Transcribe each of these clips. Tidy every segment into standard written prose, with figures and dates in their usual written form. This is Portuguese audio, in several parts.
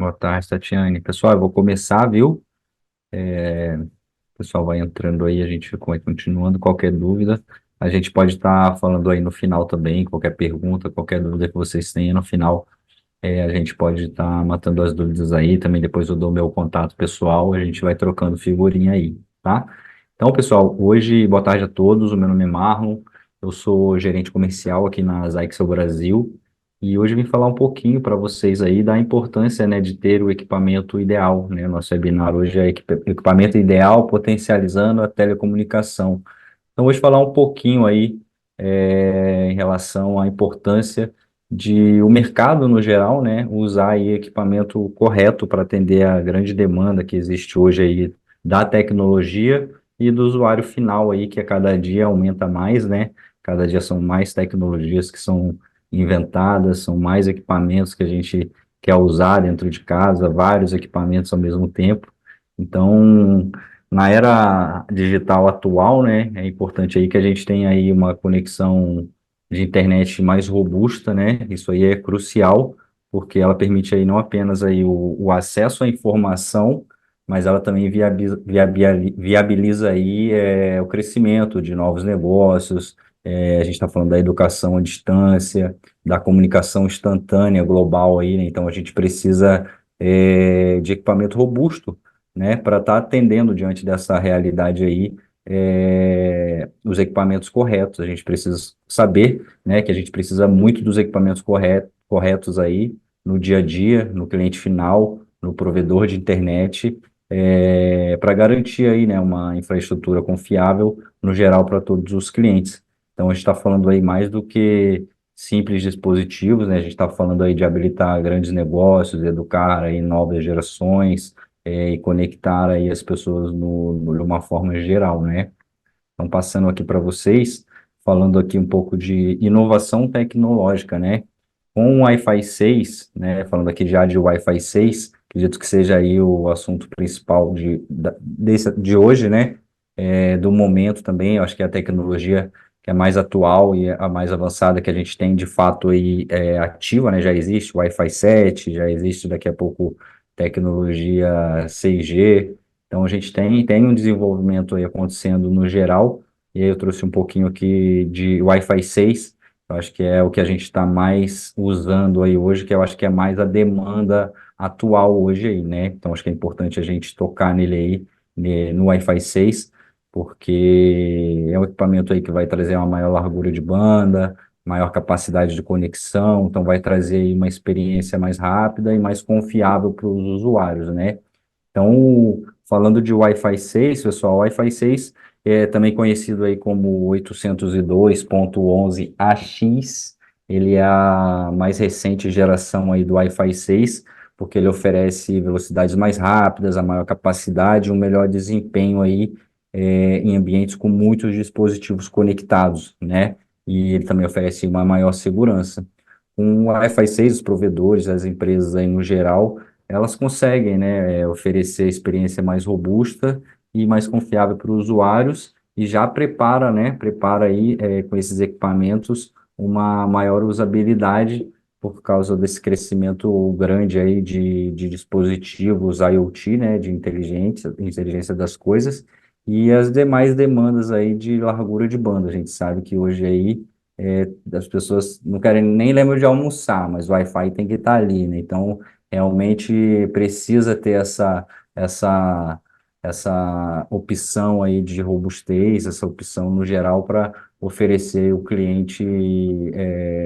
Boa tarde, Tatiane. Pessoal, eu vou começar, viu? O pessoal vai entrando aí, a gente vai continuando. Qualquer dúvida, a gente pode estar falando aí no final também. Qualquer pergunta, qualquer dúvida que vocês tenham no final, a gente pode estar matando as dúvidas aí. Também depois eu dou meu contato pessoal, a gente vai trocando figurinha aí, tá? Então, pessoal, hoje, boa tarde a todos. O meu nome é Marlon, eu sou gerente comercial aqui na Zyxel Brasil. E hoje eu vim falar um pouquinho para vocês aí da importância, né, de ter o equipamento ideal, né? Nosso webinar hoje é equipamento ideal potencializando a telecomunicação. Então, hoje falar um pouquinho aí em relação à importância de o mercado no geral, né, usar aí equipamento correto para atender a grande demanda que existe hoje aí da tecnologia e do usuário final aí, que a cada dia aumenta mais, né? Cada dia são mais tecnologias que são inventadas, são mais equipamentos que a gente quer usar dentro de casa, vários equipamentos ao mesmo tempo. Então, na era digital atual, né, é importante aí que a gente tenha aí uma conexão de internet mais robusta, né? Isso aí é crucial, porque ela permite aí não apenas aí o acesso à informação, mas ela também viabiliza aí o crescimento de novos negócios. A gente está falando da educação à distância, da comunicação instantânea global aí, né? Então a gente precisa de equipamento robusto, né, para estar atendendo diante dessa realidade aí, os equipamentos corretos. A gente precisa saber, né, que a gente precisa muito dos equipamentos corretos aí no dia a dia, no cliente final, no provedor de internet, para garantir aí, né, uma infraestrutura confiável no geral para todos os clientes. Então, a gente está falando aí mais do que simples dispositivos, né? A gente está falando aí de habilitar grandes negócios, educar aí novas gerações, e conectar aí as pessoas de uma forma geral, né? Então, passando aqui para vocês, falando aqui um pouco de inovação tecnológica, né? Com o Wi-Fi 6, né? Falando aqui já de Wi-Fi 6, acredito que seja aí o assunto principal de hoje, né? Do momento também, eu acho que é a tecnologia que é mais atual e a mais avançada que a gente tem de fato aí ativa, né? Já existe o Wi-Fi 7, já existe daqui a pouco tecnologia 6G, então a gente tem um desenvolvimento aí acontecendo no geral, e aí eu trouxe um pouquinho aqui de Wi-Fi 6, eu acho que é o que a gente está mais usando aí hoje, que eu acho que é mais a demanda atual hoje aí, né? Então acho que é importante a gente tocar nele aí, no Wi-Fi 6, porque é um equipamento aí que vai trazer uma maior largura de banda, maior capacidade de conexão, então vai trazer aí uma experiência mais rápida e mais confiável para os usuários, né? Então, falando de Wi-Fi 6, pessoal, o Wi-Fi 6 é também conhecido aí como 802.11ax. Ele é a mais recente geração aí do Wi-Fi 6, porque ele oferece velocidades mais rápidas, a maior capacidade e um melhor desempenho aí em ambientes com muitos dispositivos conectados, né? E ele também oferece uma maior segurança. Com o Wi-Fi 6, os provedores, as empresas aí no geral, elas conseguem, né, oferecer experiência mais robusta e mais confiável para os usuários e já prepara, né, prepara aí com esses equipamentos uma maior usabilidade por causa desse crescimento grande aí de dispositivos IoT, né, de inteligência das coisas e as demais demandas aí de largura de banda. A gente sabe que hoje aí as pessoas não querem nem lembrar de almoçar, mas o Wi-Fi tem que estar ali, né? Então, realmente precisa ter essa, essa opção aí de robustez, essa opção no geral para oferecer ao cliente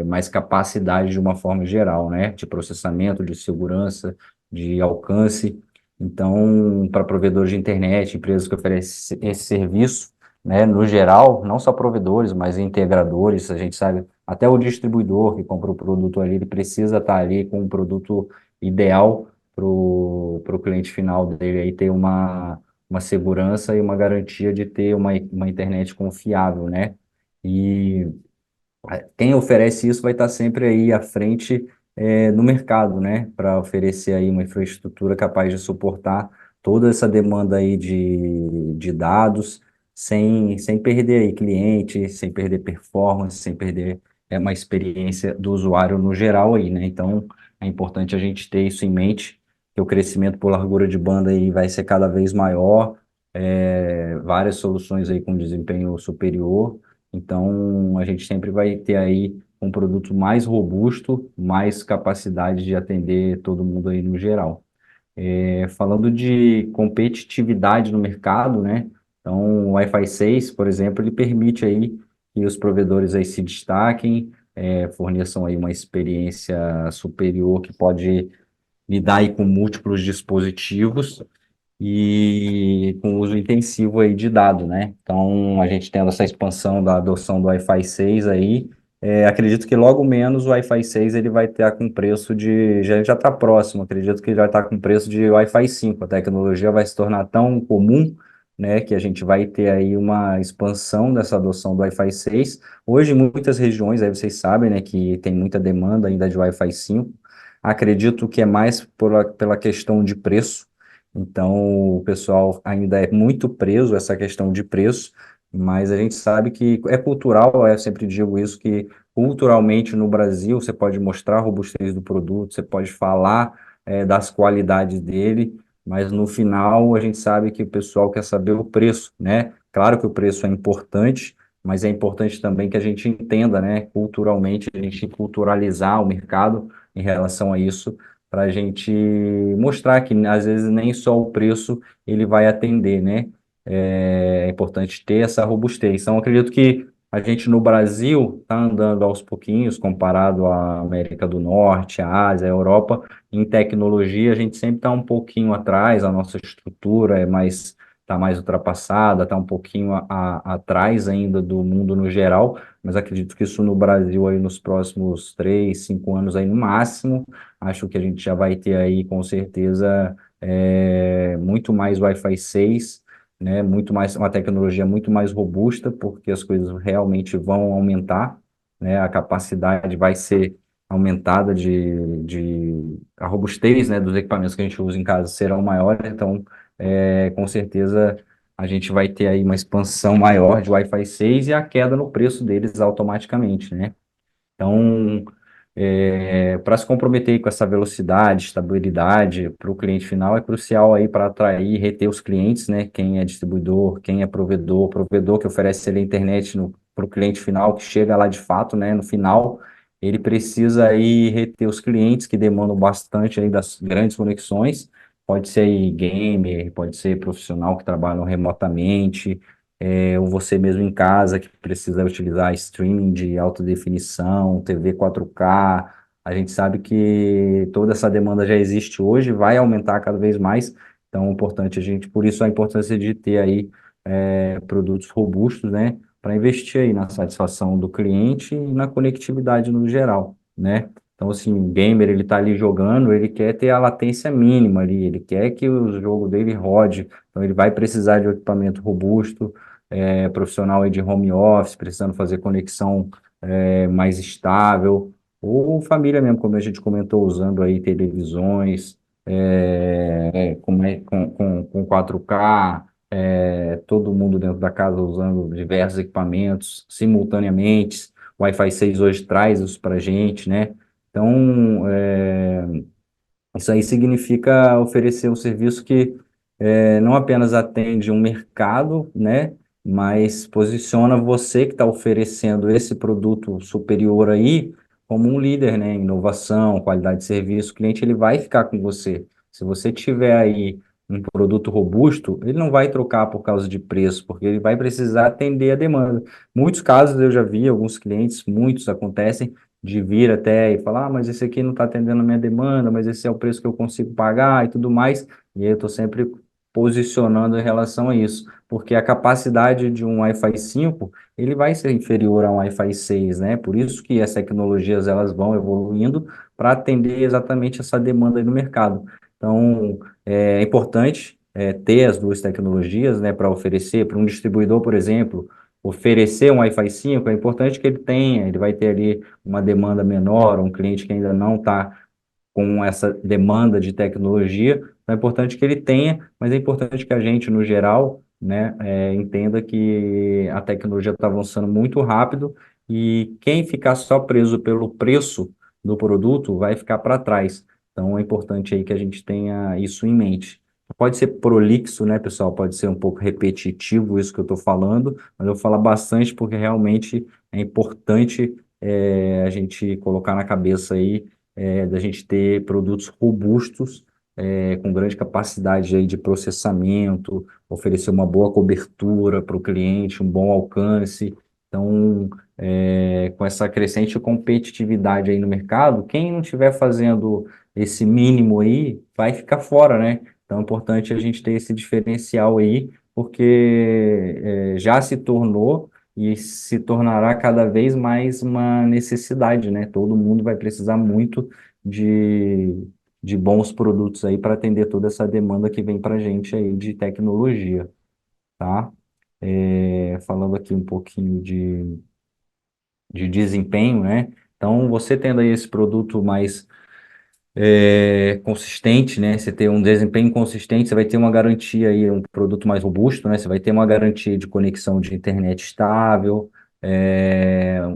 mais capacidade de uma forma geral, né? De processamento, de segurança, de alcance. Então, para provedores de internet, empresas que oferecem esse serviço, né, no geral, não só provedores, mas integradores, a gente sabe, até o distribuidor que compra o produto ali, ele precisa estar ali com um produto ideal para o cliente final dele aí ter uma segurança e uma garantia de ter uma internet confiável, né? E quem oferece isso vai estar sempre aí à frente no mercado, né? Para oferecer aí uma infraestrutura capaz de suportar toda essa demanda aí de dados, sem perder aí cliente, sem perder performance, sem perder uma experiência do usuário no geral aí, né? Então, é importante a gente ter isso em mente que o crescimento por largura de banda aí vai ser cada vez maior, várias soluções aí com desempenho superior. Então, a gente sempre vai ter aí um produto mais robusto, mais capacidade de atender todo mundo aí no geral. Falando de competitividade no mercado, né? Então, o Wi-Fi 6, por exemplo, ele permite aí que os provedores aí se destaquem, forneçam aí uma experiência superior que pode lidar aí com múltiplos dispositivos e com uso intensivo aí de dado, né? Então, a gente tendo essa expansão da adoção do Wi-Fi 6 aí, acredito que logo menos o Wi-Fi 6 ele vai estar com preço de, já está próximo, acredito que ele vai estar com preço de Wi-Fi 5. A tecnologia vai se tornar tão comum, né, que a gente vai ter aí uma expansão dessa adoção do Wi-Fi 6. Hoje, em muitas regiões, aí vocês sabem, né, que tem muita demanda ainda de Wi-Fi 5. Acredito que é mais pela questão de preço. Então, o pessoal ainda é muito preso a essa questão de preço, mas a gente sabe que é cultural, eu sempre digo isso, que culturalmente no Brasil você pode mostrar a robustez do produto, você pode falar, das qualidades dele, mas no final a gente sabe que o pessoal quer saber o preço, né? Claro que o preço é importante, mas é importante também que a gente entenda, né, culturalmente, a gente culturalizar o mercado em relação a isso, para a gente mostrar que às vezes nem só o preço ele vai atender, né? É importante ter essa robustez. Então, acredito que a gente no Brasil está andando aos pouquinhos, comparado à América do Norte, à Ásia, à Europa, em tecnologia a gente sempre está um pouquinho atrás, a nossa estrutura está mais ultrapassada, está um pouquinho atrás ainda do mundo no geral, mas acredito que isso no Brasil aí nos próximos 3, 5 anos aí no máximo. Acho que a gente já vai ter aí, com certeza, muito mais Wi-Fi 6, né? Muito mais, uma tecnologia muito mais robusta, porque as coisas realmente vão aumentar, né? A capacidade vai ser aumentada a robustez, né, dos equipamentos que a gente usa em casa serão maiores, então, com certeza, a gente vai ter aí uma expansão maior de Wi-Fi 6 e a queda no preço deles automaticamente, né? Então, para se comprometer com essa velocidade, estabilidade para o cliente final é crucial aí para atrair e reter os clientes, né? Quem é distribuidor, quem é provedor que oferece ali a internet para o cliente final, que chega lá de fato, né? No final, ele precisa aí reter os clientes que demandam bastante aí das grandes conexões. Pode ser aí gamer, pode ser profissional que trabalham remotamente, ou você mesmo em casa que precisa utilizar streaming de alta definição, TV 4K. A gente sabe que toda essa demanda já existe hoje, vai aumentar cada vez mais. Então, é importante a gente, por isso a importância de ter aí produtos robustos, né, para investir aí na satisfação do cliente e na conectividade no geral, né? Então, assim, o gamer, ele tá ali jogando, ele quer ter a latência mínima ali, ele quer que o jogo dele rode, então ele vai precisar de um equipamento robusto, profissional aí de home office, precisando fazer conexão mais estável, ou família mesmo, como a gente comentou, usando aí televisões com 4K, todo mundo dentro da casa usando diversos equipamentos simultaneamente. O Wi-Fi 6 hoje traz isso para a gente, né? Então, isso aí significa oferecer um serviço que não apenas atende um mercado, né, mas posiciona você que está oferecendo esse produto superior aí como um líder, né, em inovação, qualidade de serviço. O cliente ele vai ficar com você. Se você tiver aí um produto robusto, ele não vai trocar por causa de preço, porque ele vai precisar atender a demanda. Muitos casos eu já vi, alguns clientes, muitos acontecem de vir até e falar, mas esse aqui não está atendendo a minha demanda, mas esse é o preço que eu consigo pagar e tudo mais. E aí eu estou sempre posicionando em relação a isso, porque a capacidade de um Wi-Fi 5, ele vai ser inferior a um Wi-Fi 6, né? Por isso que as tecnologias elas vão evoluindo para atender exatamente essa demanda aí no mercado. Então, é importante ter as duas tecnologias, né, para oferecer para um distribuidor, por exemplo, oferecer um Wi-Fi 5, é importante que ele tenha, ele vai ter ali uma demanda menor, um cliente que ainda não está com essa demanda de tecnologia, então é importante que ele tenha, mas é importante que a gente, no geral, né, entenda que a tecnologia está avançando muito rápido e quem ficar só preso pelo preço do produto vai ficar para trás. Então é importante aí que a gente tenha isso em mente. Pode ser prolixo, né, pessoal? Pode ser um pouco repetitivo isso que eu estou falando, mas eu vou falar bastante porque realmente é importante a gente colocar na cabeça aí da gente ter produtos robustos, com grande capacidade aí de processamento, oferecer uma boa cobertura para o cliente, um bom alcance. Então, com essa crescente competitividade aí no mercado, quem não estiver fazendo esse mínimo aí vai ficar fora, né? Então é importante a gente ter esse diferencial aí, porque já se tornou e se tornará cada vez mais uma necessidade, né? Todo mundo vai precisar muito de, de bons produtos aí para atender toda essa demanda que vem para a gente aí de tecnologia, tá? Falando aqui um pouquinho de desempenho, né? Então, você tendo aí esse produto mais consistente, né? Você ter um desempenho consistente, você vai ter uma garantia aí, um produto mais robusto, né? Você vai ter uma garantia de conexão de internet estável,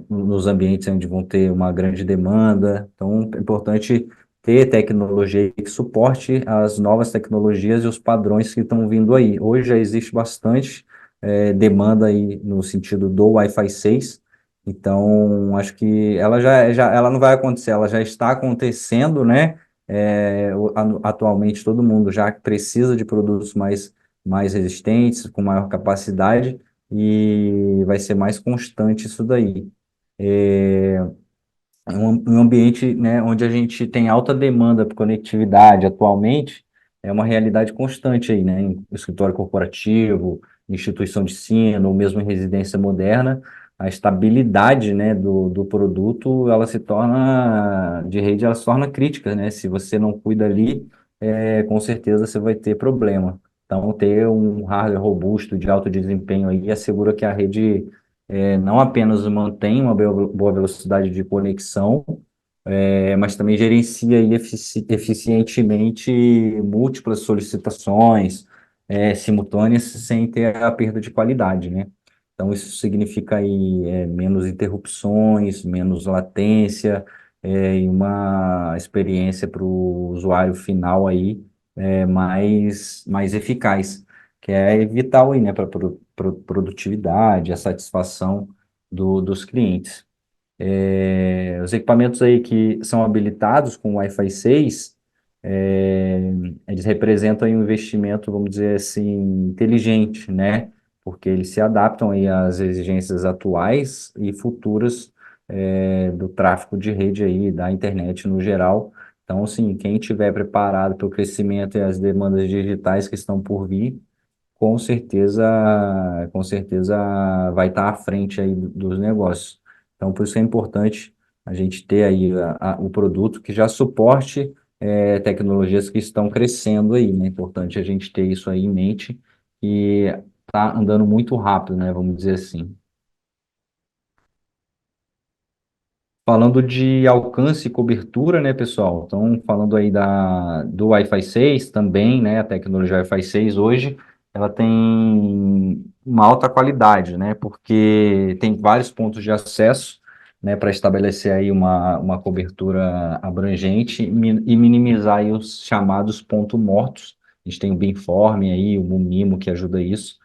nos ambientes onde vão ter uma grande demanda. Então, é importante ter tecnologia que suporte as novas tecnologias e os padrões que estão vindo aí. Hoje já existe bastante demanda aí no sentido do Wi-Fi 6. Então, acho que ela ela não vai acontecer, ela já está acontecendo, né? Atualmente todo mundo já precisa de produtos mais resistentes, com maior capacidade, e vai ser mais constante isso daí. Um ambiente, né, onde a gente tem alta demanda por conectividade atualmente, é uma realidade constante aí, né? Em escritório corporativo, instituição de ensino, ou mesmo em residência moderna, a estabilidade, né, do produto, ela se torna, de rede, ela se torna crítica, né? Se você não cuida ali, com certeza você vai ter problema. Então, ter um hardware robusto de alto desempenho aí assegura que a rede não apenas mantém uma boa velocidade de conexão, mas também gerencia aí eficientemente múltiplas solicitações simultâneas sem ter a perda de qualidade, né? Então, isso significa aí menos interrupções, menos latência, e uma experiência para o usuário final aí mais eficaz, que é vital aí, né, para produtividade, a satisfação dos clientes. Os equipamentos aí que são habilitados com Wi-Fi 6, eles representam aí um investimento, vamos dizer assim, inteligente, né? Porque eles se adaptam aí às exigências atuais e futuras, do tráfego de rede aí, da internet no geral. Então, assim, quem estiver preparado para o crescimento e as demandas digitais que estão por vir, com certeza vai estar à frente aí dos negócios. Então, por isso que é importante a gente ter aí o produto que já suporte tecnologias que estão crescendo aí, né? É importante a gente ter isso aí em mente e está andando muito rápido, né? Vamos dizer assim. Falando de alcance e cobertura, né, pessoal? Então, falando aí do Wi-Fi 6 também, né? A tecnologia Wi-Fi 6 hoje, ela tem uma alta qualidade, né? Porque tem vários pontos de acesso, né, para estabelecer aí uma cobertura abrangente e minimizar aí os chamados pontos mortos. A gente tem o Beamform aí, o Mumimo que ajuda isso,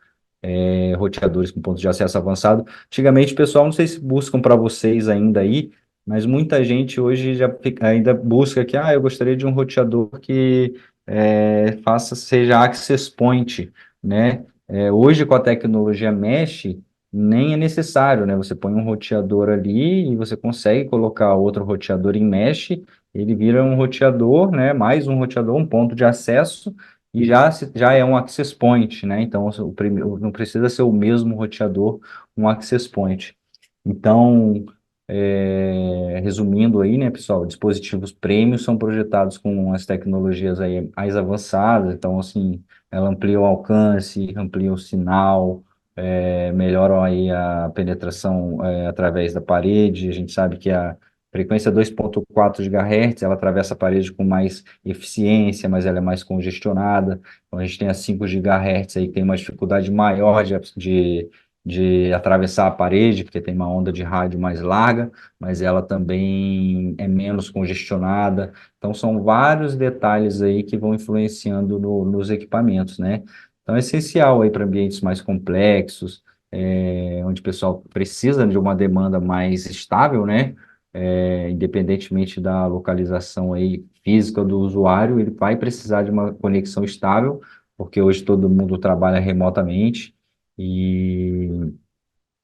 roteadores com pontos de acesso avançado. Antigamente, pessoal, não sei se buscam para vocês ainda aí, mas muita gente hoje ainda busca que, eu gostaria de um roteador que seja access point, né? Hoje, com a tecnologia Mesh, nem é necessário, né? Você põe um roteador ali e você consegue colocar outro roteador em Mesh, ele vira um roteador, né? Mais um roteador, um ponto de acesso, e já é um access point, né? Então, não precisa ser o mesmo roteador, um access point. Então, resumindo aí, né, pessoal, dispositivos premium são projetados com as tecnologias aí mais avançadas, então, assim, ela amplia o alcance, amplia o sinal, melhora aí a penetração através da parede. A gente sabe que a frequência 2,4 GHz, ela atravessa a parede com mais eficiência, mas ela é mais congestionada. Então, a gente tem a 5 GHz aí, que tem uma dificuldade maior de atravessar a parede, porque tem uma onda de rádio mais larga, mas ela também é menos congestionada. Então, são vários detalhes aí que vão influenciando nos equipamentos, né? Então, é essencial aí para ambientes mais complexos, onde o pessoal precisa de uma demanda mais estável, né? Independentemente da localização aí física do usuário, ele vai precisar de uma conexão estável, porque hoje todo mundo trabalha remotamente e,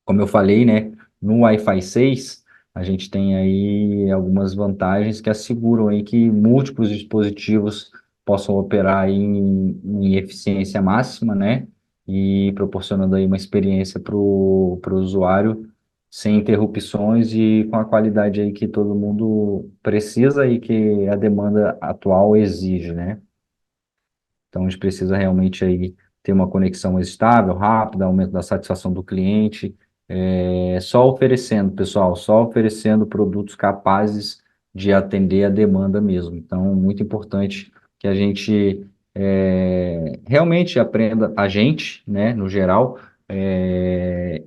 como eu falei, né, no Wi-Fi 6, a gente tem aí algumas vantagens que asseguram aí que múltiplos dispositivos possam operar aí em eficiência máxima, né, e proporcionando aí uma experiência para o usuário sem interrupções e com a qualidade aí que todo mundo precisa e que a demanda atual exige, né? Então, a gente precisa realmente aí ter uma conexão mais estável, rápida, aumento da satisfação do cliente, só oferecendo, pessoal, só oferecendo produtos capazes de atender a demanda mesmo. Então, muito importante que a gente realmente aprenda, a gente, né, no geral,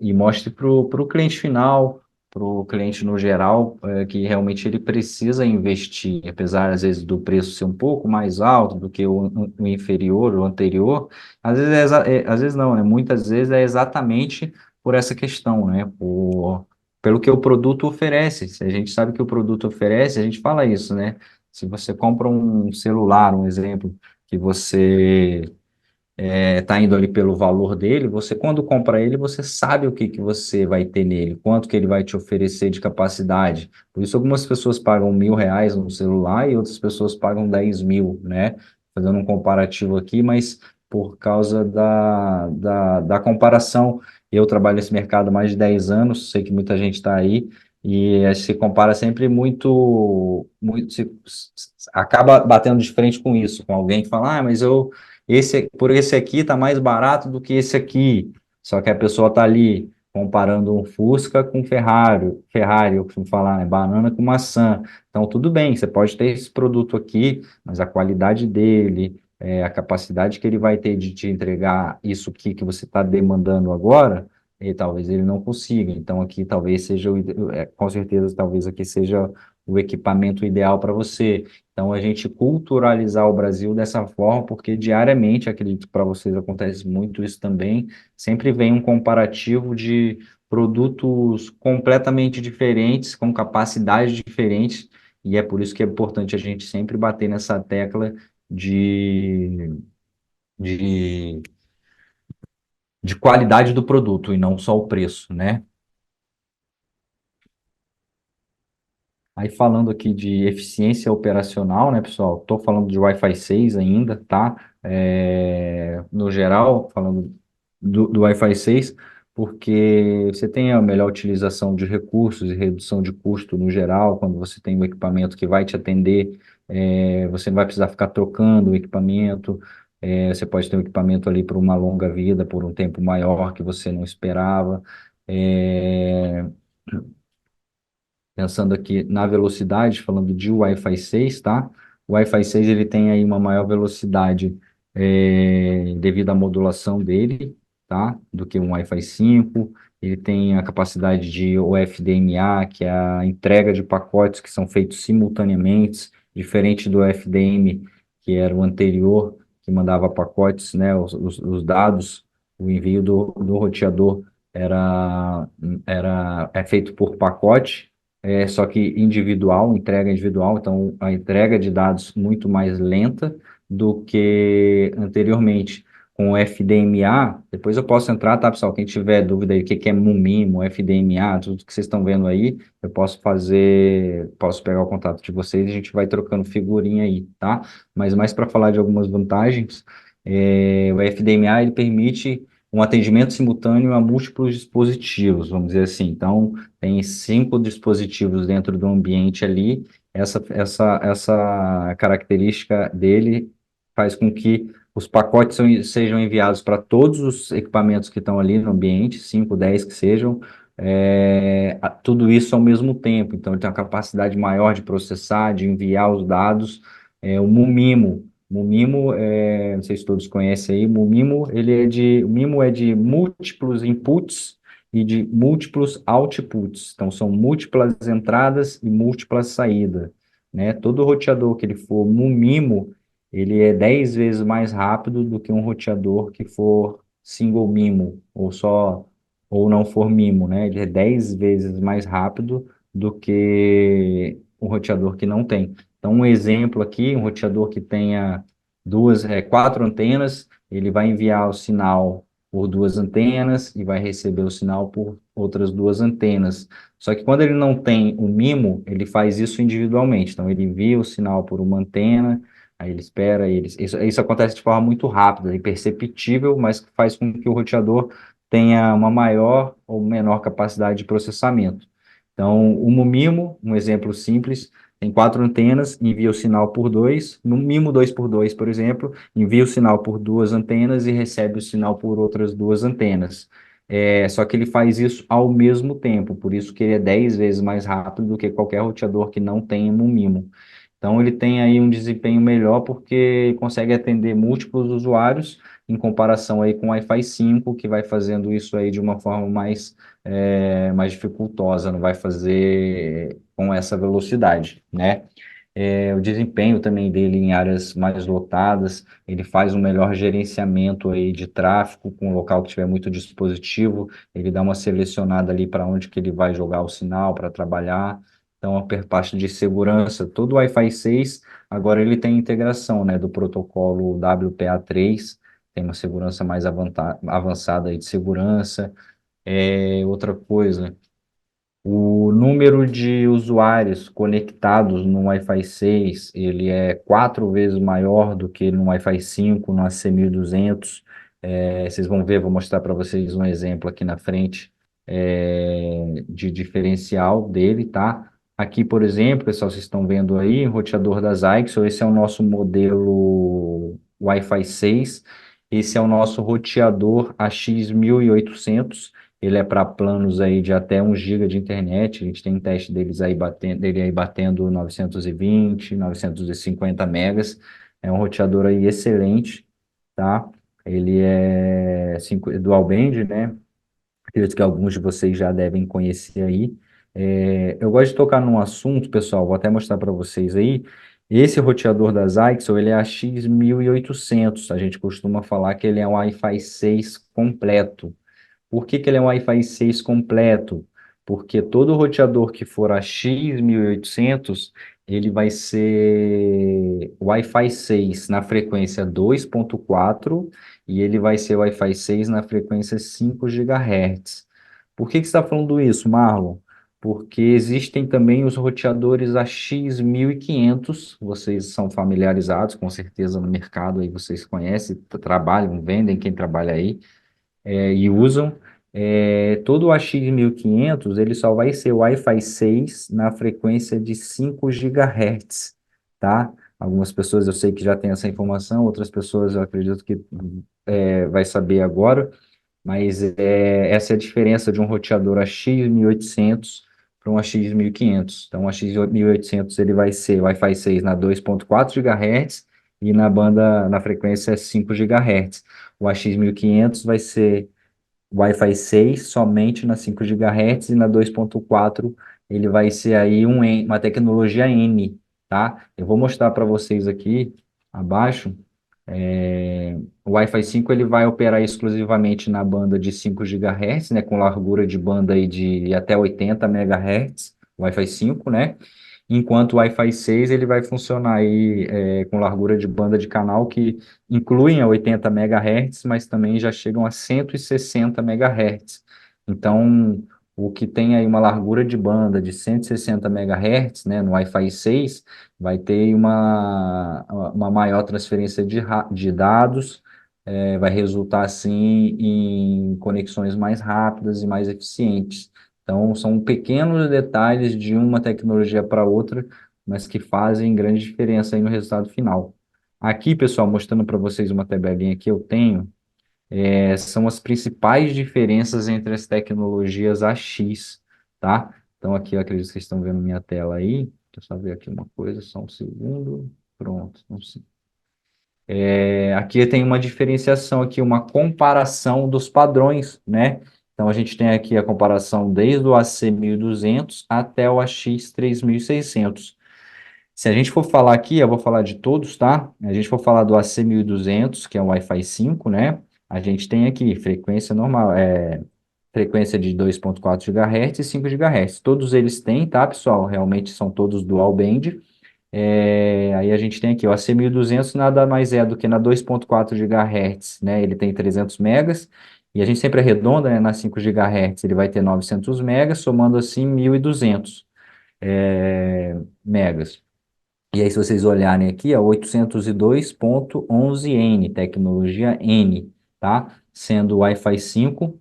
e mostre para o cliente final, para o cliente no geral, que realmente ele precisa investir, apesar às vezes do preço ser um pouco mais alto do que o inferior, o anterior, às vezes, às vezes não, né? Muitas vezes é exatamente por essa questão, né? Pelo que o produto oferece. Se a gente sabe que o produto oferece, a gente fala isso, né? Se você compra um celular, um exemplo, que você está indo ali pelo valor dele, você quando compra ele, você sabe o que que você vai ter nele, quanto que ele vai te oferecer de capacidade. Por isso algumas pessoas pagam R$ 1.000 no celular e outras pessoas pagam 10.000, né? Fazendo um comparativo aqui, mas por causa da comparação, eu trabalho nesse mercado há mais de 10 anos, sei que muita gente está aí, e se compara sempre acaba batendo de frente com isso, com alguém que fala, mas por esse aqui tá mais barato do que esse aqui. Só que a pessoa tá ali comparando um Fusca com Ferrari, eu costumo falar, né? Banana com maçã. Então, tudo bem, você pode ter esse produto aqui, mas a qualidade dele, a capacidade que ele vai ter de te entregar isso aqui que você está demandando agora, e talvez ele não consiga. Então, aqui talvez seja, com certeza, talvez aqui seja o equipamento ideal para você. Então, a gente culturalizar o Brasil dessa forma, porque diariamente, acredito que para vocês acontece muito isso também, sempre vem um comparativo de produtos completamente diferentes, com capacidades diferentes, e é por isso que é importante a gente sempre bater nessa tecla de, de, de qualidade do produto e não só o preço, né? Aí falando aqui de eficiência operacional, né, pessoal? Estou falando de Wi-Fi 6 ainda, tá? No geral, falando do Wi-Fi 6, porque você tem a melhor utilização de recursos e redução de custo no geral, quando você tem um equipamento que vai te atender, você não vai precisar ficar trocando o equipamento, você pode ter um equipamento ali por uma longa vida, por um tempo maior que você não esperava. É, Pensando aqui na velocidade, falando de Wi-Fi 6, tá? O Wi-Fi 6 ele tem aí uma maior velocidade devido à modulação dele, tá? Do que um Wi-Fi 5. Ele tem a capacidade de OFDMA, que é a entrega de pacotes que são feitos simultaneamente, diferente do FDM, que era o anterior, que mandava pacotes, né? Os dados, o envio do roteador é feito por pacote, só que individual, entrega individual, então a entrega de dados muito mais lenta do que anteriormente. Com o FDMA, depois eu posso entrar, tá, pessoal? Quem tiver dúvida aí, o que que é MUMIMO, FDMA, tudo que vocês estão vendo aí, eu posso pegar o contato de vocês e a gente vai trocando figurinha aí, tá? Mas mais para falar de algumas vantagens, o FDMA ele permite um atendimento simultâneo a múltiplos dispositivos, vamos dizer assim. Então, tem 5 dispositivos dentro do ambiente ali. Essa característica dele faz com que os pacotes sejam enviados para todos os equipamentos que estão ali no ambiente, 5, 10 que sejam, tudo isso ao mesmo tempo. Então, ele tem uma capacidade maior de processar, de enviar os dados. O Mumimo. Mumimo, não sei se todos conhecem aí, o Mimo é de múltiplos inputs e de múltiplos outputs. Então, são múltiplas entradas e múltiplas saídas, né? Todo roteador que ele for MIMO, ele é 10 vezes mais rápido do que um roteador que for single MIMO, ou só, ou não for MIMO, né? Ele é 10 vezes mais rápido do que um roteador que não tem. Então, um exemplo aqui, um roteador que tenha quatro antenas, ele vai enviar o sinal por duas antenas e vai receber o sinal por outras duas antenas. Só que quando ele não tem o MIMO, ele faz isso individualmente. Então, ele envia o sinal por uma antena, aí ele espera, isso acontece de forma muito rápida, imperceptível, mas faz com que o roteador tenha uma maior ou menor capacidade de processamento. Então, o MIMO, um exemplo simples, tem quatro antenas, envia o sinal por dois. No MIMO 2 por 2, por exemplo, envia o sinal por duas antenas e recebe o sinal por outras duas antenas. Só que ele faz isso ao mesmo tempo, por isso que ele é 10 vezes mais rápido do que qualquer roteador que não tenha um MIMO. Então, ele tem aí um desempenho melhor porque consegue atender múltiplos usuários em comparação aí com o Wi-Fi 5, que vai fazendo isso aí de uma forma mais dificultosa, não vai fazer com essa velocidade, né? O desempenho também dele em áreas mais lotadas, ele faz um melhor gerenciamento aí de tráfego, com o local que tiver muito dispositivo, ele dá uma selecionada ali para onde que ele vai jogar o sinal para trabalhar. Então, a parte de segurança, todo o Wi-Fi 6, agora ele tem integração, né, do protocolo WPA3, tem uma segurança mais avançada aí de segurança. Outra coisa, o número de usuários conectados no Wi-Fi 6, ele é quatro vezes maior do que no Wi-Fi 5, no AC1200. Vocês vão ver, vou mostrar para vocês um exemplo aqui na frente, de diferencial dele, tá? Aqui, por exemplo, pessoal, vocês estão vendo aí, roteador da Zyxel, esse é o nosso modelo Wi-Fi 6, esse é o nosso roteador AX1800. Ele é para planos aí de até 1 GB de internet. A gente tem teste dele aí batendo 920, 950 megas. É um roteador aí excelente, tá? Ele é dual band, né? Acredito que alguns de vocês já devem conhecer aí. Eu gosto de tocar num assunto, pessoal, vou até mostrar para vocês aí. Esse roteador da Zyxel, ele é a X1800. A gente costuma falar que ele é um Wi-Fi 6 completo. Por que que ele é um Wi-Fi 6 completo? Porque todo roteador que for a X1800, ele vai ser Wi-Fi 6 na frequência 2.4 e ele vai ser Wi-Fi 6 na frequência 5 GHz. Por que que você está falando isso, Marlon? Porque existem também os roteadores AX1500, vocês são familiarizados, com certeza no mercado aí vocês conhecem, trabalham, vendem quem trabalha aí e usam. Todo o AX1500 ele só vai ser Wi-Fi 6 na frequência de 5 GHz, tá? Algumas pessoas eu sei que já têm essa informação, outras pessoas eu acredito que vai saber agora, mas essa é a diferença de um roteador AX1800 para um AX1500. Então, o AX1800 ele vai ser Wi-Fi 6 na 2.4 GHz e na frequência 5 GHz. O AX1500 vai ser Wi-Fi 6 somente na 5 GHz e na 2.4 ele vai ser aí uma tecnologia N, tá? Eu vou mostrar para vocês aqui abaixo. O Wi-Fi 5 ele vai operar exclusivamente na banda de 5 GHz, né, com largura de banda aí de até 80 MHz, Wi-Fi 5, né? Enquanto o Wi-Fi 6 ele vai funcionar aí com largura de banda de canal que incluem a 80 MHz, mas também já chegam a 160 MHz. Então, o que tem aí uma largura de banda de 160 MHz, né, no Wi-Fi 6, vai ter uma maior transferência de dados, vai resultar, assim, em conexões mais rápidas e mais eficientes. Então, são pequenos detalhes de uma tecnologia para outra, mas que fazem grande diferença aí no resultado final. Aqui, pessoal, mostrando para vocês uma tabelinha que eu tenho, são as principais diferenças entre as tecnologias AX, tá? Então, aqui eu acredito que vocês estão vendo minha tela aí. Deixa eu só ver aqui uma coisa, só um segundo. Pronto. Aqui tem uma diferenciação aqui, uma comparação dos padrões, né? Então, a gente tem aqui a comparação desde o AC 1200 até o AX 3600. Se a gente for falar aqui, eu vou falar de todos, tá? A gente for falar do AC 1200, que é o Wi-Fi 5, né? A gente tem aqui frequência normal, frequência de 2,4 GHz e 5 GHz. Todos eles têm, tá, pessoal? Realmente são todos dual band. Aí a gente tem aqui, o AC 1200 nada mais é do que na 2,4 GHz, né? Ele tem 300 megas, e a gente sempre arredonda, né? Na 5 GHz ele vai ter 900 megas, somando assim 1.200 megas. E aí, se vocês olharem aqui, é 802.11n, tecnologia N, tá? Sendo o Wi-Fi 5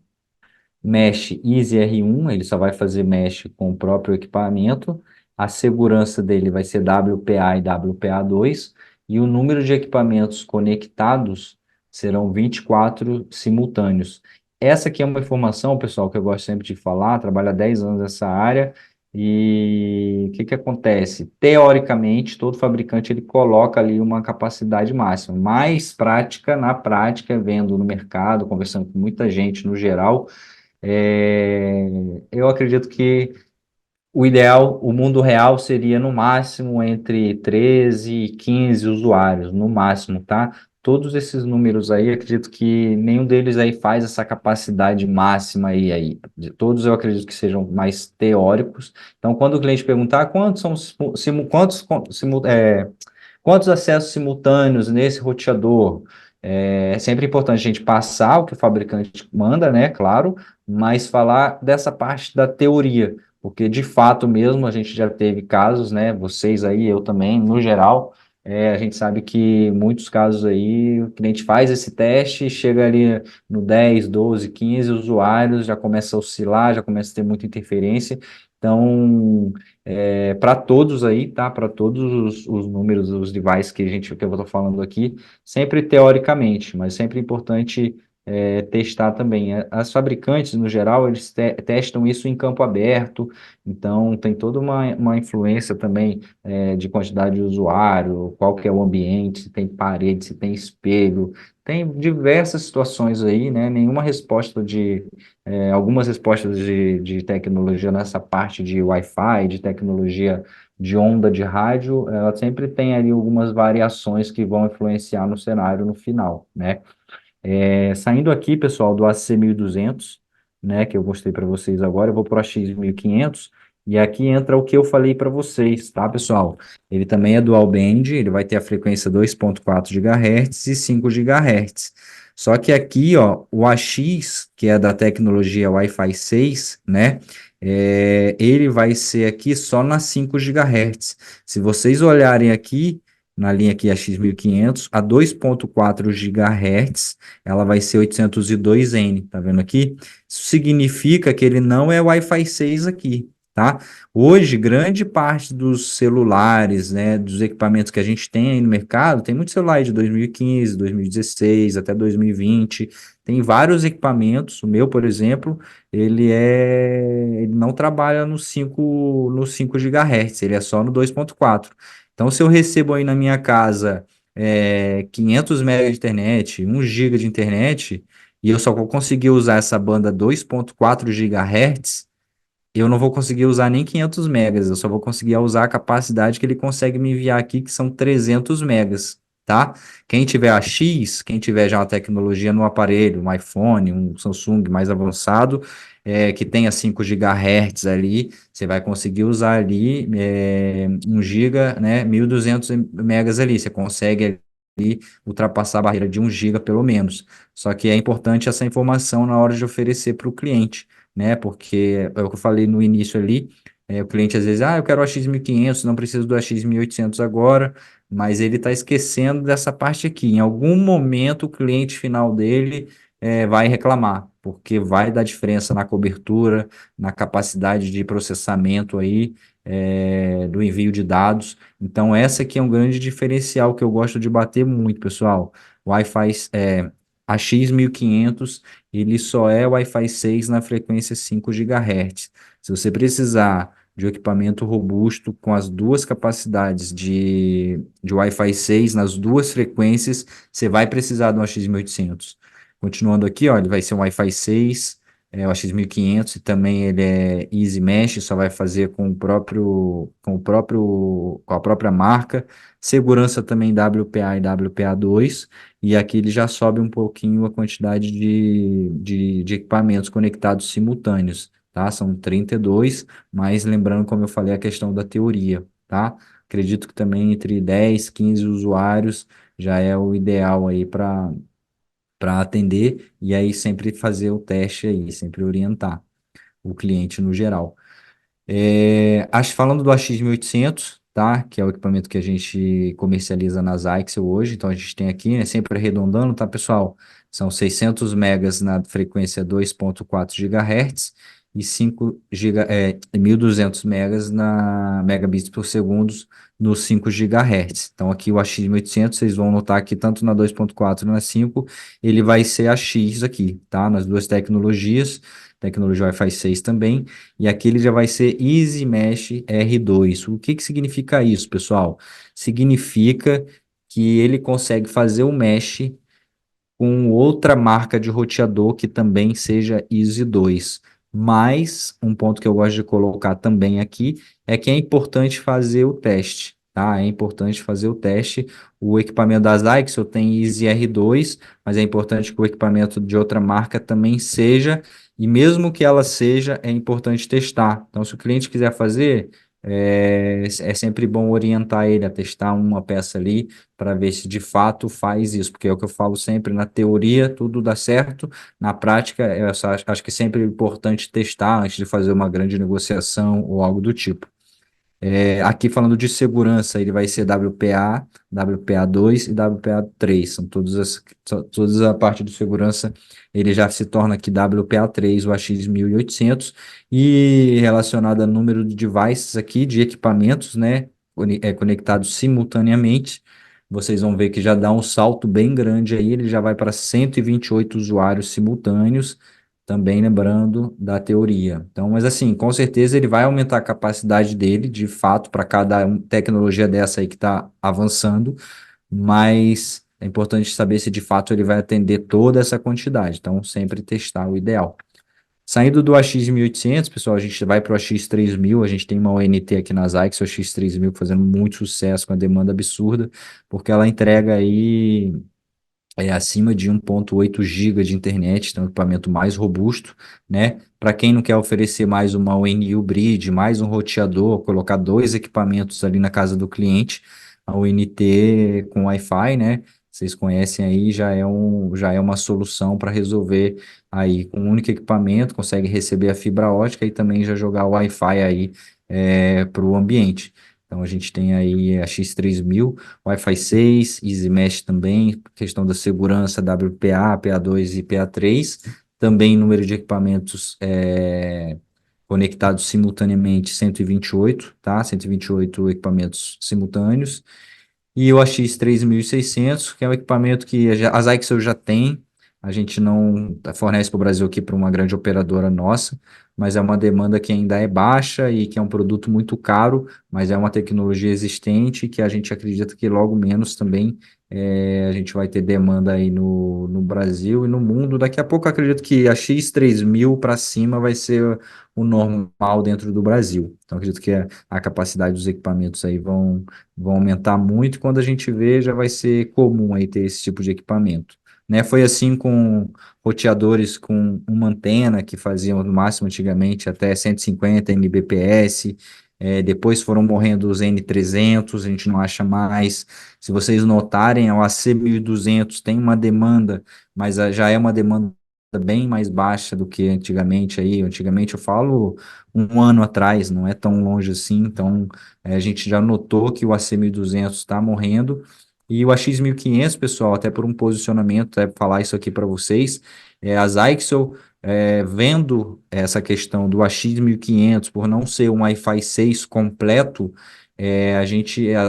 Mesh Easy R1, ele só vai fazer mesh com o próprio equipamento. A segurança dele vai ser WPA e WPA2. E o número de equipamentos conectados serão 24 simultâneos. Essa aqui é uma informação, pessoal, que eu gosto sempre de falar. Trabalho há 10 anos nessa área. E o que que acontece? Teoricamente, todo fabricante ele coloca ali uma capacidade máxima, mas prática, na prática, vendo no mercado, conversando com muita gente no geral, eu acredito que o ideal, o mundo real seria no máximo entre 13 e 15 usuários, no máximo, tá? Todos esses números aí, acredito que nenhum deles aí faz essa capacidade máxima aí. De todos eu acredito que sejam mais teóricos. Então, quando o cliente perguntar quantos são quantos acessos simultâneos nesse roteador, é sempre importante a gente passar o que o fabricante manda, né? Claro, mas falar dessa parte da teoria, porque de fato mesmo a gente já teve casos, né? Vocês aí, eu também, no geral, a gente sabe que muitos casos aí o cliente faz esse teste, chega ali no 10, 12, 15 usuários, já começa a oscilar, já começa a ter muita interferência. Então, para todos aí, tá? Para todos os números, os devices que eu estou falando aqui, sempre teoricamente, mas sempre importante testar também. As fabricantes, no geral, eles testam isso em campo aberto, então tem toda uma influência também de quantidade de usuário, qual que é o ambiente, se tem parede, se tem espelho, tem diversas situações aí, né? Nenhuma resposta algumas respostas de tecnologia nessa parte de Wi-Fi, de tecnologia de onda de rádio, ela sempre tem ali algumas variações que vão influenciar no cenário no final, né? Saindo aqui, pessoal, do AC 1200, né, que eu mostrei para vocês agora, eu vou para o AX 1500, e aqui entra o que eu falei para vocês, tá, pessoal? Ele também é dual band, ele vai ter a frequência 2,4 GHz e 5 GHz. Só que aqui, ó, o AX, que é da tecnologia Wi-Fi 6, né, ele vai ser aqui só na 5 GHz. Se vocês olharem aqui, na linha aqui a X 1500, a 2,4 GHz, ela vai ser 802N, tá vendo aqui? Isso significa que ele não é Wi-Fi 6 aqui, tá? Hoje, grande parte dos celulares, né, dos equipamentos que a gente tem aí no mercado, tem muito celular aí de 2015, 2016, até 2020, tem vários equipamentos, o meu, por exemplo, ele não trabalha no 5 GHz, ele é só no 2,4. Então, se eu recebo aí na minha casa 500 MB de internet, 1 GB de internet, e eu só vou conseguir usar essa banda 2,4 GHz, eu não vou conseguir usar nem 500 megas, eu só vou conseguir usar a capacidade que ele consegue me enviar aqui, que são 300 megas, tá? Quem tiver a X, quem tiver já uma tecnologia no aparelho, um iPhone, um Samsung mais avançado, que tenha 5 GHz ali, você vai conseguir usar ali 1 GB, né, 1.200 megas ali, você consegue ali ultrapassar a barreira de 1 GB pelo menos. Só que é importante essa informação na hora de oferecer para o cliente, né? Porque é o que eu falei no início ali, o cliente às vezes, eu quero o AX 1500, não preciso do AX 1800 agora, mas ele está esquecendo dessa parte aqui. Em algum momento o cliente final dele vai reclamar, porque vai dar diferença na cobertura, na capacidade de processamento aí, do envio de dados. Então, essa aqui é um grande diferencial que eu gosto de bater muito, pessoal. Wi-Fi, AX 1500, ele só é Wi-Fi 6 na frequência 5 GHz. Se você precisar de um equipamento robusto com as duas capacidades de Wi-Fi 6 nas duas frequências, você vai precisar de um AX 1800. Continuando aqui, ó, ele vai ser um Wi-Fi 6 o AX1500 e também ele é Easy Mesh, só vai fazer com a própria marca. Segurança também WPA e WPA2, e aqui ele já sobe um pouquinho a quantidade de equipamentos conectados simultâneos, tá? São 32, mas lembrando, como eu falei, a questão da teoria, tá? Acredito que também entre 10, 15 usuários já é o ideal aí para atender e aí sempre fazer o teste aí, sempre orientar o cliente no geral. Falando do AX1800, tá? Que é o equipamento que a gente comercializa nas Aixel hoje. Então a gente tem aqui, né? Sempre arredondando, tá, pessoal? São 600 megas na frequência 2.4 GHz e 1.200 megas na megabits por segundo no 5 GHz. Então aqui o AX1800, vocês vão notar que tanto na 2.4 e na 5, ele vai ser AX aqui, tá? Nas duas tecnologias, tecnologia Wi-Fi 6 também. E aqui ele já vai ser Easy Mesh R2. O que que significa isso, pessoal? Significa que ele consegue fazer o mesh com outra marca de roteador que também seja Easy 2. Mas um ponto que eu gosto de colocar também aqui é que é importante fazer o teste, tá? É importante fazer o teste. O equipamento das Aixel tem Easy R2, mas é importante que o equipamento de outra marca também seja, e mesmo que ela seja, é importante testar. Então, se o cliente quiser fazer, é sempre bom orientar ele a testar uma peça ali para ver se de fato faz isso, porque é o que eu falo sempre, na teoria tudo dá certo, na prática acho que sempre é importante testar antes de fazer uma grande negociação ou algo do tipo. Aqui falando de segurança, ele vai ser WPA, WPA2 e WPA3, são todas a parte de segurança, ele já se torna aqui WPA3, o AX1800, e relacionado a número de devices aqui, de equipamentos, né, conectados simultaneamente, vocês vão ver que já dá um salto bem grande aí, ele já vai para 128 usuários simultâneos, também lembrando da teoria. Então, mas assim, com certeza ele vai aumentar a capacidade dele, de fato, para cada tecnologia dessa aí que está avançando, mas é importante saber se de fato ele vai atender toda essa quantidade. Então, sempre testar o ideal. Saindo do AX1800, pessoal, a gente vai para o AX3000, a gente tem uma ONT aqui nas AIX, o AX3000 fazendo muito sucesso com a demanda absurda, porque ela entrega aí acima de 1.8 GB de internet, então é um equipamento mais robusto, né? Para quem não quer oferecer mais uma ONU Bridge, mais um roteador, colocar dois equipamentos ali na casa do cliente, a ONT com Wi-Fi, né? Vocês conhecem aí, já é uma solução para resolver aí com um único equipamento, consegue receber a fibra ótica e também já jogar o Wi-Fi aí para o ambiente. Então a gente tem aí a X3000, Wi-Fi 6, Easy Mesh também, questão da segurança, WPA, PA2 e PA3, também número de equipamentos conectados simultaneamente 128, tá? 128 equipamentos simultâneos. E o AX3600, que é um equipamento que as Aixel já tem, a gente não fornece para o Brasil aqui para uma grande operadora nossa, mas é uma demanda que ainda é baixa e que é um produto muito caro, mas é uma tecnologia existente que a gente acredita que logo menos também a gente vai ter demanda aí no Brasil e no mundo. Daqui a pouco eu acredito que a X3000 para cima vai ser o normal dentro do Brasil. Então acredito que a capacidade dos equipamentos aí vão aumentar muito. Quando a gente vê, já vai ser comum aí ter esse tipo de equipamento. Né? Foi assim com roteadores com uma antena que faziam no máximo antigamente até 150 Mbps. Depois foram morrendo os N300, a gente não acha mais. Se vocês notarem, o AC1200 tem uma demanda, mas já é uma demanda bem mais baixa do que antigamente aí. Antigamente eu falo um ano atrás, não é tão longe assim, então a gente já notou que o AC1200 está morrendo, e o AX1500, pessoal, até por um posicionamento, falar isso aqui para vocês, as Aixel, vendo essa questão do AX1500 por não ser um Wi-Fi 6 completo,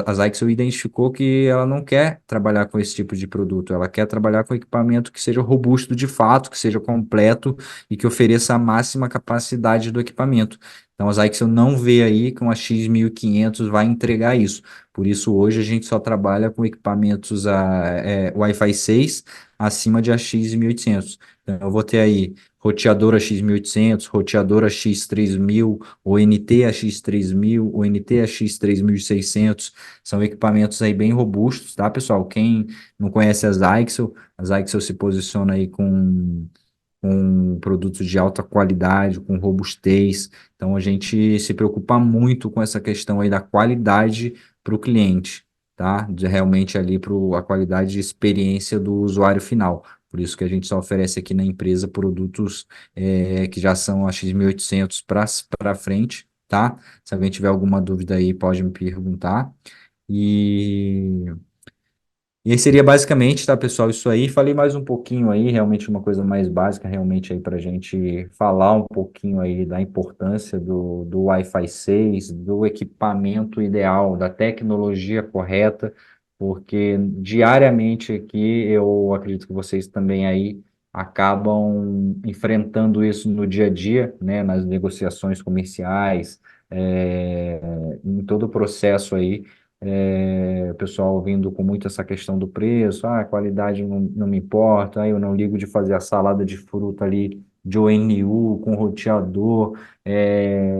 a Zyxel identificou que ela não quer trabalhar com esse tipo de produto, ela quer trabalhar com equipamento que seja robusto de fato, que seja completo e que ofereça a máxima capacidade do equipamento. Então a Zyxel não vê aí que uma X1500 vai entregar isso. Por isso hoje a gente só trabalha com equipamentos Wi-Fi 6, acima de AX 1800. Então, eu vou ter aí roteador AX 1800, roteador AX 3000, ONT AX 3000, ONT AX 3600. São equipamentos aí bem robustos, tá, pessoal? Quem não conhece a Zyxel se posiciona aí com produtos de alta qualidade, com robustez. Então, a gente se preocupa muito com essa questão aí da qualidade para o cliente, tá? De realmente ali para a qualidade de experiência do usuário final. Por isso que a gente só oferece aqui na empresa produtos que já são a X1800 para frente, tá? Se alguém tiver alguma dúvida aí, pode me perguntar. E e aí seria basicamente, tá, pessoal, isso aí. Falei mais um pouquinho aí, realmente uma coisa mais básica, realmente aí para a gente falar um pouquinho aí da importância do Wi-Fi 6, do equipamento ideal, da tecnologia correta, porque diariamente aqui eu acredito que vocês também aí acabam enfrentando isso no dia a dia, né, nas negociações comerciais, em todo o processo aí o pessoal vindo com muito essa questão do preço, a qualidade não me importa, eu não ligo de fazer a salada de fruta ali de ONU com roteador.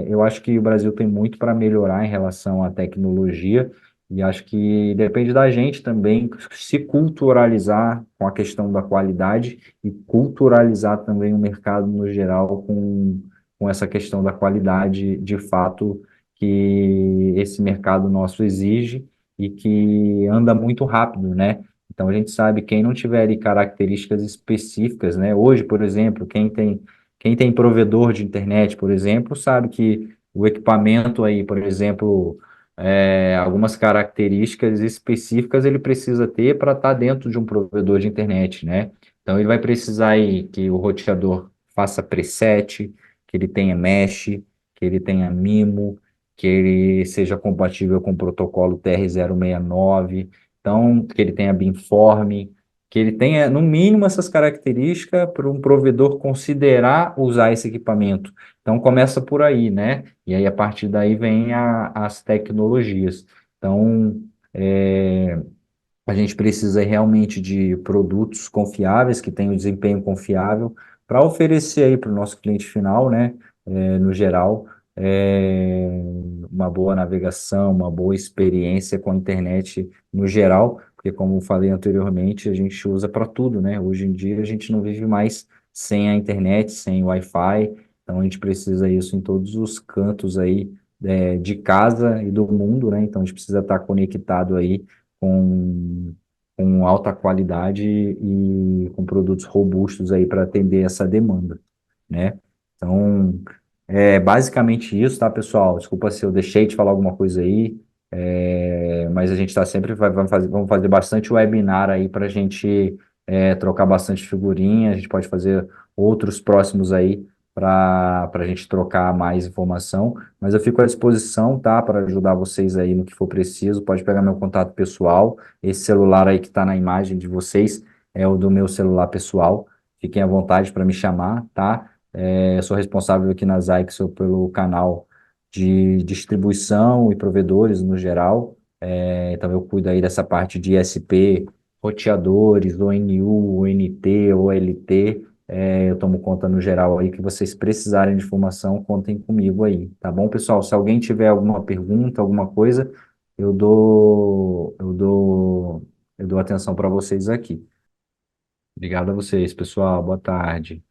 Eu acho que o Brasil tem muito para melhorar em relação à tecnologia e acho que depende da gente também se culturalizar com a questão da qualidade e culturalizar também o mercado no geral com essa questão da qualidade de fato que esse mercado nosso exige e que anda muito rápido, né? Então a gente sabe quem não tiver ali características específicas, né? Hoje, por exemplo, quem tem provedor de internet, por exemplo, sabe que o equipamento aí, por exemplo, algumas características específicas ele precisa ter para estar dentro de um provedor de internet, né? Então ele vai precisar aí que o roteador faça preset, que ele tenha mesh, que ele tenha MIMO, que ele seja compatível com o protocolo TR-069, então, que ele tenha beamforming, que ele tenha, no mínimo, essas características para um provedor considerar usar esse equipamento. Então, começa por aí, né? E aí, a partir daí, vem as tecnologias. Então, a gente precisa realmente de produtos confiáveis, que tenham desempenho confiável, para oferecer aí para o nosso cliente final, né, no geral, é, uma boa navegação, uma boa experiência com a internet no geral, porque como eu falei anteriormente, a gente usa para tudo, né? Hoje em dia a gente não vive mais sem a internet, sem o Wi-Fi, então a gente precisa isso em todos os cantos aí, de casa e do mundo, né? Então a gente precisa estar conectado aí com, com alta qualidade e com produtos robustos aí para atender essa demanda, né? Então, é basicamente isso, tá, pessoal? Desculpa se eu deixei de falar alguma coisa aí, mas a gente está sempre, vamos fazer bastante webinar aí para a gente trocar bastante figurinha, a gente pode fazer outros próximos aí para a gente trocar mais informação, mas eu fico à disposição, tá, para ajudar vocês aí no que for preciso, pode pegar meu contato pessoal, esse celular aí que está na imagem de vocês é o do meu celular pessoal, fiquem à vontade para me chamar, tá? Eu sou responsável aqui na Zyxel pelo canal de distribuição e provedores no geral. Então eu cuido aí dessa parte de ISP, roteadores, ONU, ONT, OLT. Eu tomo conta no geral aí que vocês precisarem de informação, contem comigo aí, tá bom, pessoal? Se alguém tiver alguma pergunta, alguma coisa, eu dou atenção para vocês aqui. Obrigado a vocês, pessoal. Boa tarde.